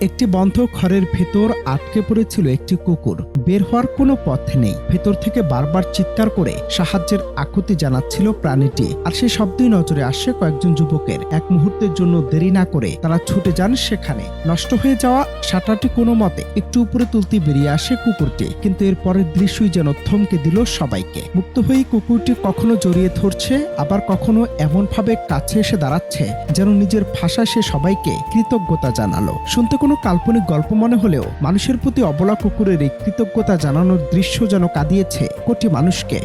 একটি বন্ধ ঘরের ভেতর আটকে পড়েছিল একটি কুকুর। বের হওয়ার কোনো পথ নেই। ভেতর থেকে বারবার চিৎকার করে সাহায্যের আকুতি জানাচ্ছিল প্রাণীটি। আর সেই শব্দই নজরে আসে কয়েকজন যুবকের। এক মুহূর্তের জন্য দেরি না করে তারা ছুটে যান সেখানে। নষ্ট হয়ে যাওয়া শাটারটি কোনো মতে একটু উপরে তুলতে বেরিয়ে আসে কুকুরটি, কিন্তু এর পরের দৃশ্যই যেন থমকে দিল সবাইকে। মুক্ত হয়েই কুকুরটি কখনো জড়িয়ে ধরছে, আবার কখনো এমনভাবে কাছে এসে দাঁড়াচ্ছে যেন নিজের ভাষায় সে সবাইকে কৃতজ্ঞতা জানালো। শুনতে কোনো কাল্পনিক গল্প মনে হলেও মানুষের প্রতি অবলা কুকুরের এই কৃতজ্ঞতা জানানোর দৃশ্য যেন কাঁদিয়েছে কোটি মানুষকে।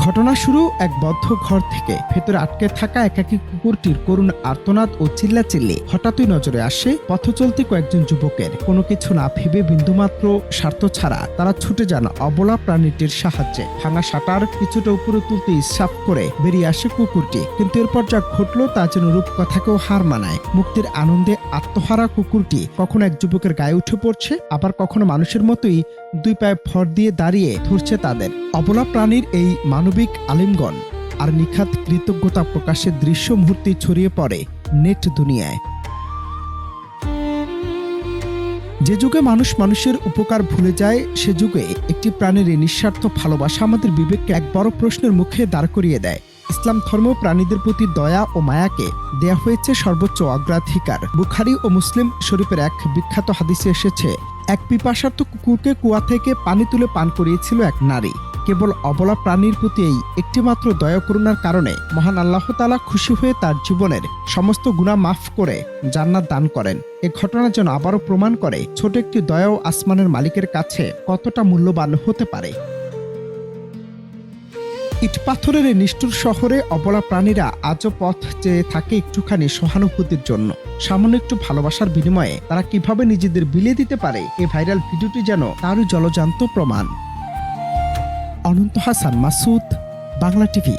ঘটনা শুরু এক বদ্ধ ঘর থেকে। ভেতরে আটকে থাকা একাকী কুকুরটির করুণ আর্তনাদ ও চিল্লাচিল্লি হঠাৎই নজরে আসে পথ চলতি কয়েকজন যুবকের। কোনো কিছু না ভেবে বিন্দুমাত্র স্বার্থ ছাড়া তারা ছুটে যান অবলা প্রাণীটির সাহায্যে। ভাঙা শাটার কিছুটা উপরে তুলতে ইচ্ছাপ করে বেরিয়ে আসে কুকুরটি, কিন্তু এরপর যা ঘটলো তা যেন রূপকথাকেও হার মানায়। মুক্তির আনন্দে আত্মহারা কুকুরটি কখনো এক যুবকের গায়ে উঠে পড়ছে, আবার কখনো মানুষের মতোই দুই পায়ে ভর দিয়ে দাঁড়িয়ে ধরছে তাদের। অবলা প্রাণীর এই মানবিক আলিঙ্গন আর নিখাত কৃতজ্ঞতা প্রকাশের দৃশ্য মুহূর্তেই ছড়িয়ে পড়ে নেট দুনিয়ায়। যে যুগে মানুষ মানুষের উপকার ভুলে যায়, সে যুগে একটি প্রাণীর এই নিঃস্বার্থ ভালোবাসা আমাদের বিবেককে এক বড় প্রশ্নের মুখে দাঁড় করিয়ে দেয়। ইসলাম ধর্ম প্রাণীদের প্রতি দয়া ও মায়াকে দেয়া হয়েছে সর্বোচ্চ অগ্রাধিকার। বুখারী ও মুসলিম শরীফের এক বিখ্যাত হাদিসে এসেছে, এক পিপাসার্ত কুকুরকে কুয়া থেকে পানি তুলে পান করিয়েছিল এক নারী। কেবল অবলা প্রাণীর প্রতি এই একটিমাত্র দয়া করুণার কারণে মহান আল্লাহ তাআলা খুশি হয়ে তার জীবনের সমস্ত গুনাহ মাফ করে জান্নাত দান করেন। এ ঘটনা যেন আবারও প্রমাণ করে ছোট একটি দয়াও আসমানের মালিকের কাছে কতটা মূল্যবান হতে পারে। ইট পাথরের এই নিষ্ঠুর শহরে অবলা প্রাণীরা আজও পথ চেয়ে থাকে একটুখানি সহানুভূতির জন্য। সামান্য একটু ভালোবাসার বিনিময়ে তারা কিভাবে নিজেদের বিলিয়ে দিতে পারে, এই ভাইরাল ভিডিওটি যেন তারই জলজান্ত প্রমাণ। অনন্ত হাসান মাসুদ, বাংলা টিভি।